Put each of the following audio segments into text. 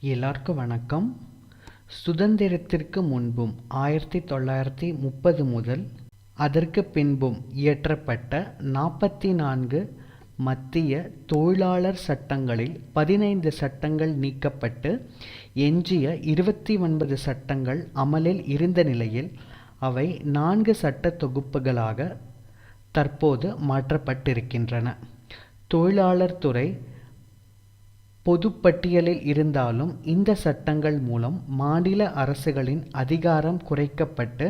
எல்லாருக்கும் வணக்கம். சுதந்திரத்திற்கு முன்பும் 1930 முதல் அதற்கு பின்பும் இயற்றப்பட்ட 44 மத்திய தொழிலாளர் சட்டங்களில் 15 சட்டங்கள் நீக்கப்பட்டு எஞ்சிய 29 சட்டங்கள் அமலில் இருந்த நிலையில் அவை 4 சட்ட தொகுப்புகளாக தற்போது மாற்றப்பட்டிருக்கின்றன. தொழிலாளர் துறை பொதுப்பட்டியலில் இருந்தாலும் இந்த சட்டங்கள் மூலம் மாநில அரசுகளின் அதிகாரம் குறைக்கப்பட்டு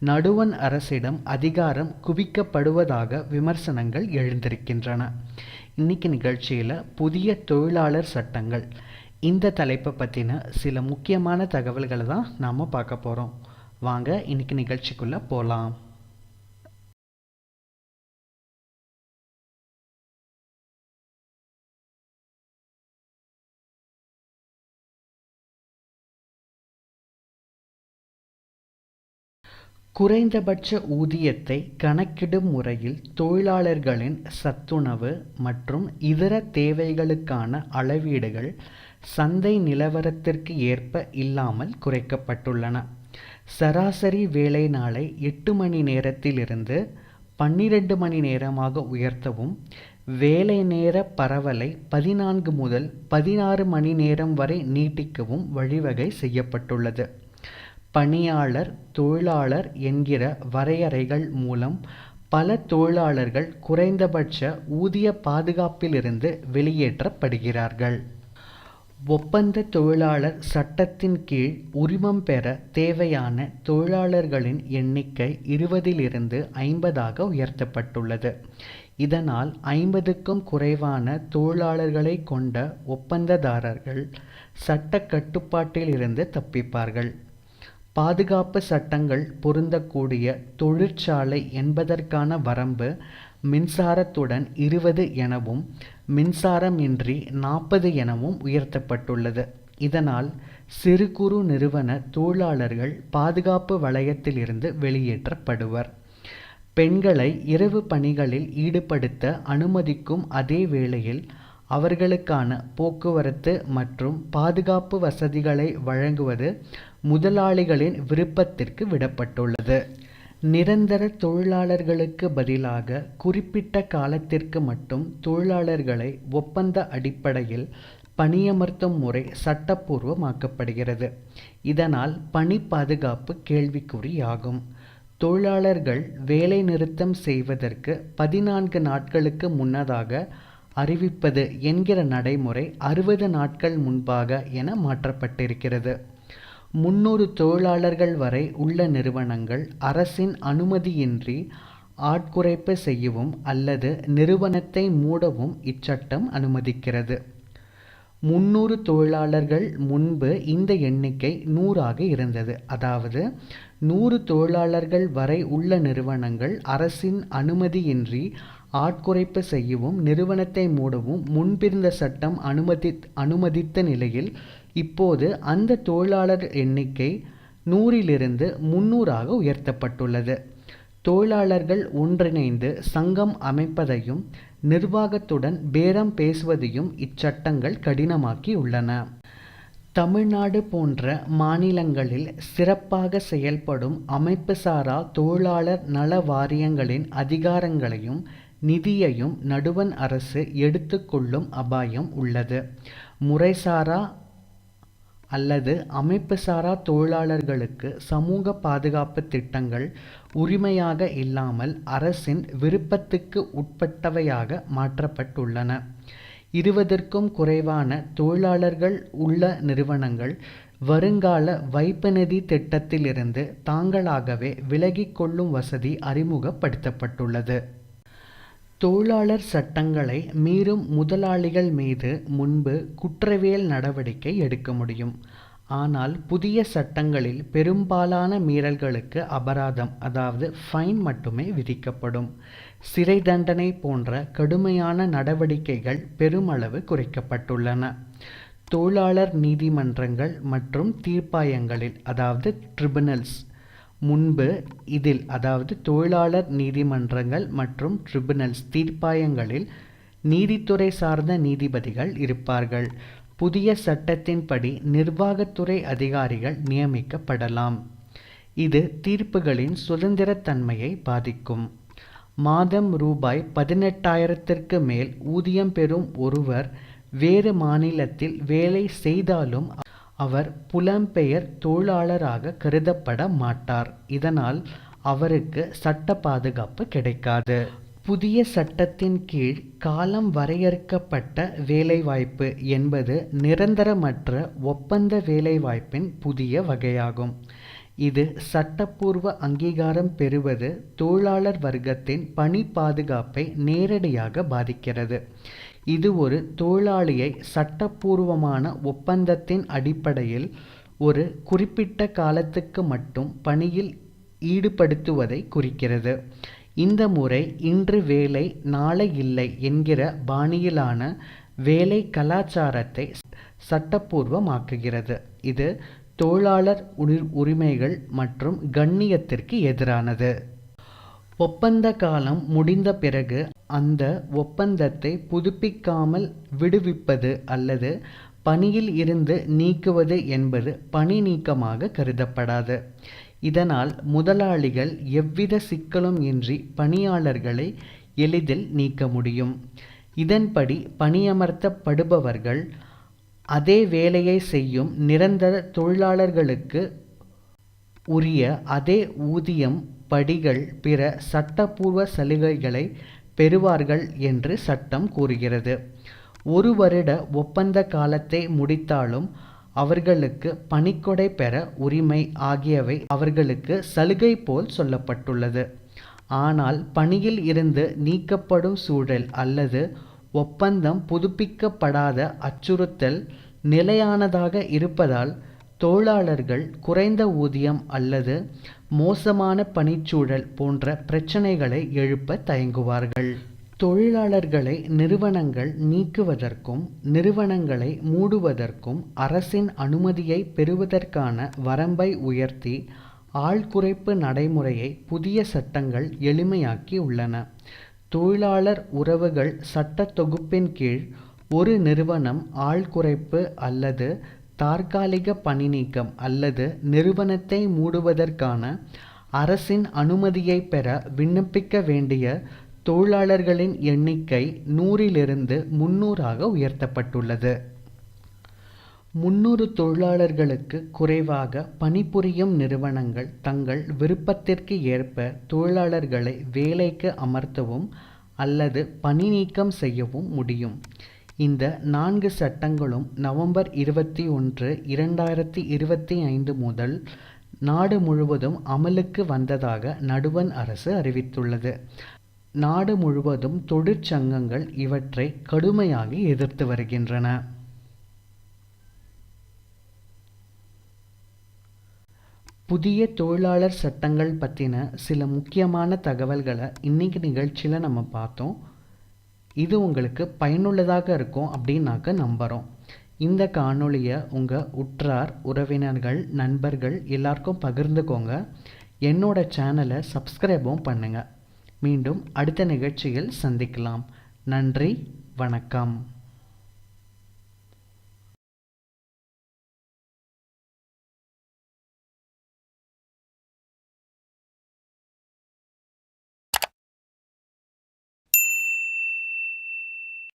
நடுவண் அரசிடம் அதிகாரம் குவிக்கப்படுவதாக விமர்சனங்கள் எழுந்திருக்கின்றன. இன்னைக்கு நிகழ்ச்சியில் புதிய தொழிலாளர் சட்டங்கள் இந்த தலைப்பை பற்றின சில முக்கியமான தகவல்களை தான் நாம் பார்க்க போகிறோம். வாங்க இன்னைக்கு நிகழ்ச்சிக்குள்ளே போகலாம். குறைந்தபட்ச ஊதியத்தை கணக்கிடும் முறையில் தொழிலாளர்களின் சத்துணவு மற்றும் இதர தேவைகளுக்கான அளவீடுகள் சந்தை நிலவரத்திற்கு ஏற்ப இல்லாமல் குறைக்கப்பட்டுள்ளன. சராசரி வேலை நாளை 8 மணி நேரத்திலிருந்து 12 மணி நேரமாக உயர்த்தவும், வேலை நேர பரவலை 14 முதல் 16 மணி நேரம் வரை நீட்டிக்கவும் வழிவகை செய்யப்பட்டுள்ளது. பணியாளர் தொழிலாளர் என்கிற வரையறைகள் மூலம் பல தொழிலாளர்கள் குறைந்தபட்ச ஊதிய பாதுகாப்பிலிருந்து வெளியேற்றப்படுகிறார்கள். ஒப்பந்த தொழிலாளர் சட்டத்தின் கீழ் உரிமம் பெற தேவையான தொழிலாளர்களின் எண்ணிக்கை 20 50 உயர்த்தப்பட்டுள்ளது. இதனால் 50க்கும் குறைவான தொழிலாளர்களை கொண்ட ஒப்பந்ததாரர்கள் சட்ட கட்டுப்பாட்டில் இருந்து தப்பிப்பார்கள். பாதுகாப்பு சட்டங்கள் பொருந்தக்கூடிய தொழிற்சாலை என்பதற்கான வரம்பு மின்சாரத்துடன் 20 எனவும் மின்சாரம் இன்றி 40 எனவும் உயர்த்தப்பட்டுள்ளது. இதனால் சிறு குறு நிறுவன தொழிலாளர்கள் பாதுகாப்பு வளையத்தில் இருந்து வெளியேற்றப்படுவர். பெண்களை இரவு பணிகளில் ஈடுபடுத்த அனுமதிக்கும் அதே வேளையில் அவர்களுக்கான போக்குவரத்து மற்றும் பாதுகாப்பு வசதிகளை வழங்குவது முதலாளிகளின் விருப்பத்திற்கு விடப்பட்டுள்ளது. நிரந்தர தொழிலாளர்களுக்கு பதிலாக குறிப்பிட்ட காலத்திற்கு மட்டும் தொழிலாளர்களை ஒப்பந்த அடிப்படையில் பணியமர்த்தும் முறை சட்டப்பூர்வமாக்கப்படுகிறது. இதனால் பணி பாதுகாப்பு கேள்விக்குறியாகும். தொழிலாளர்கள் வேலை நிறுத்தம் செய்வதற்கு 14 நாட்களுக்கு முன்னதாக அறிவிப்பது என்கிற நடைமுறை 60 நாட்கள் முன்பாக என மாற்றப்பட்டிருக்கிறது. 300 தொழிலாளர்கள் வரை உள்ள நிறுவனங்கள் அரசின் அனுமதியின்றி ஆட்குறைப்பு செய்யவும் அல்லது நிறுவனத்தை மூடவும் இச்சட்டம் அனுமதிக்கிறது. 300 தொழிலாளர்கள் முன்பு இந்த எண்ணிக்கை 100 இருந்தது. அதாவது 100 தொழிலாளர்கள் வரை உள்ள நிறுவனங்கள் அரசின் அனுமதியின்றி ஆட்குறைப்பு செய்யவும் நிறுவனத்தை மூடவும் முன்பிருந்த சட்டம் அனுமதித்த நிலையில் இப்போது அந்த தொழிலாளர் எண்ணிக்கை 100 300 உயர்த்தப்பட்டுள்ளது. தொழிலாளர்கள் ஒன்றிணைந்து சங்கம் அமைப்பதையும் நிர்வாகத்துடன் பேரம் பேசுவதையும் இச்சட்டங்கள் கடினமாக்கி உள்ளன. தமிழ்நாடு போன்ற மாநிலங்களில் சிறப்பாக செயல்படும் அமைப்புசாரா தொழிலாளர் நல வாரியங்களின் அதிகாரங்களையும் நிதியையும் நடுவண் அரசு எடுத்துக்கொள்ளும் அபாயம் உள்ளது. முறைசாரா அல்லது அமைப்புசாரா தொழிலாளர்களுக்கு சமூக பாதுகாப்பு திட்டங்கள் உரிமையாக இல்லாமல் அரசின் விருப்பத்துக்கு உட்பட்டவையாக மாற்றப்பட்டுள்ளன. 20க்கும் குறைவான தொழிலாளர்கள் உள்ள நிறுவனங்கள் வருங்கால வைப்பு நிதி திட்டத்திலிருந்து தாங்களாகவே விலகிக் கொள்ளும் வசதி அறிமுகப்படுத்தப்பட்டுள்ளது. தொழிலாளர் சட்டங்களை மீறும் முதலாளிகள் மீது முன்பு குற்றவியல் நடவடிக்கை எடுக்க முடியும். ஆனால் புதிய சட்டங்களில் பெரும்பாலான மீறல்களுக்கு அபராதம், அதாவது ஃபைன் மட்டுமே விதிக்கப்படும். சிறை தண்டனை போன்ற கடுமையான நடவடிக்கைகள் பெருமளவு குறைக்கப்பட்டுள்ளன. தொழிலாளர் நீதிமன்றங்கள் மற்றும் தீர்ப்பாயங்களில், அதாவது ட்ரிபுனல்ஸ், முன்பு இதில், அதாவது தொழிலாளர் நீதிமன்றங்கள் மற்றும் ட்ரிபுனல்ஸ் தீர்ப்பாயங்களில் நீதித்துறை சார்ந்த நீதிபதிகள் இருப்பார்கள். புதிய சட்டத்தின்படி நிர்வாகத்துறை அதிகாரிகள் நியமிக்கப்படலாம். இது தீர்ப்புகளின் சுதந்திரத்தன்மையை பாதிக்கும். மாதம் ரூபாய் 18,000க்கு மேல் ஊதியம் பெறும் ஒருவர் வேறு மாநிலத்தில் வேலை செய்தாலும் அவர் புலம்பெயர் தொழிலாளராக கருதப்பட மாட்டார். இதனால் அவருக்கு சட்ட பாதுகாப்பு கிடைக்காது. புதிய சட்டத்தின் கீழ் காலம் வரையறுக்கப்பட்ட வேலைவாய்ப்பு என்பது நிரந்தரமற்ற ஒப்பந்த வேலைவாய்ப்பின் புதிய வகையாகும். இது சட்டப்பூர்வ அங்கீகாரம் பெறுவது தொழிலாளர் வர்க்கத்தின் பணி பாதுகாப்பை நேரடியாக பாதிக்கிறது. இது ஒரு தொழிலாளியை சட்டப்பூர்வமான ஒப்பந்தத்தின் அடிப்படையில் ஒரு குறிப்பிட்ட காலத்துக்கு மட்டும் பணியில் ஈடுபடுத்துவதை குறிக்கிறது. இந்த முறை இன்று வேலை நாளை இல்லை என்கிற பாணியிலான வேலை கலாச்சாரத்தை சட்டப்பூர்வமாக்குகிறது. இது தொழிலாளர் உரிமைகள் மற்றும் கண்ணியத்திற்கு எதிரானது. ஒப்பந்த காலம் முடிந்த பிறகு அந்த ஒப்பந்தத்தை புதுப்பிக்காமல் விடுவிப்பது அல்லது பணியில் இருந்து நீக்குவது என்பது பணி நீக்கமாக கருதப்படாது. இதனால் முதலாளிகள் எவ்வித சிக்கலும் இன்றி பணியாளர்களை எளிதில் நீக்க முடியும். இதன்படி பணியமர்த்தப்படுபவர்கள் அதே வேலையை செய்யும் நிரந்தர தொழிலாளர்களுக்கு உரிய அதே ஊதியம், படிகள், பிற சட்டப்பூர்வ சலுகைகளை பெறுவார்கள் என்று சட்டம் கூறுகிறது. 1 வருட ஒப்பந்த காலத்தை முடித்தாலும் அவர்களுக்கு பணிக்கொடை பெற உரிமை ஆகியவை அவர்களுக்கு சலுகை போல் சொல்லப்பட்டுள்ளது. ஆனால் பணியில் இருந்து நீக்கப்படும் சூழல் அல்லது ஒப்பந்தம் புதுப்பிக்கப்படாத அச்சுறுத்தல் நிலையானதாக இருப்பதால் தொழிலாளர்கள் குறைந்த ஊதியம் அல்லது மோசமான பணிச்சூழல் போன்ற பிரச்சனைகளை எழுப்ப தயங்குவார்கள். தொழிலாளர்களை நிறுவனங்கள் நீக்குவதற்கும் நிறுவனங்களை மூடுவதற்கும் அரசின் அனுமதியை பெறுவதற்கான வரம்பை உயர்த்தி ஆள் குறைப்பு நடைமுறையை புதிய சட்டங்கள் எளிமையாக்கி உள்ளன. தொழிலாளர் உறவுகள் சட்ட தொகுப்பின் கீழ் ஒரு நிறுவனம் ஆள் குறைப்பு அல்லது தற்காலிக பணி நீக்கம் அல்லது நிறுவனத்தை மூடுவதற்கான அரசின் அனுமதியை பெற விண்ணப்பிக்க வேண்டிய தொழிலாளர்களின் எண்ணிக்கை 100லிருந்து 300ஆக உயர்த்தப்பட்டுள்ளது. 300 தொழிலாளர்களுக்கு குறைவாக பணிபுரியும் நிறுவனங்கள் தங்கள் விருப்பத்திற்கு ஏற்ப தொழிலாளர்களை வேலைக்கு அமர்த்தவும் அல்லது பணி நீக்கம் செய்யவும் முடியும். இந்த 4 சட்டங்களும் நவம்பர் 21, 2025 முதல் நாடு முழுவதும் அமலுக்கு வந்ததாக நடுவண் அரசு அறிவித்துள்ளது. நாடு முழுவதும் தொழிற்சங்கங்கள் இவற்றை கடுமையாக எதிர்த்து வருகின்றன. புதிய தொழிலாளர் சட்டங்கள் பற்றின சில முக்கியமான தகவல்களை இன்னைக்கு நிகழ்ச்சியில் நம்ம பார்த்தோம். இது உங்களுக்கு பயனுள்ளதாக இருக்கும் அப்படின்னாக்க நம்புகிறோம். இந்த காணொளியை உங்கள் உற்றார், உறவினர்கள், நண்பர்கள் எல்லாருக்கும் பகிர்ந்துக்கோங்க. என்னோட சேனலை சப்ஸ்கிரைபும் பண்ணுங்கள். மீண்டும் அடுத்த நிகழ்ச்சியில் சந்திக்கலாம். நன்றி, வணக்கம்.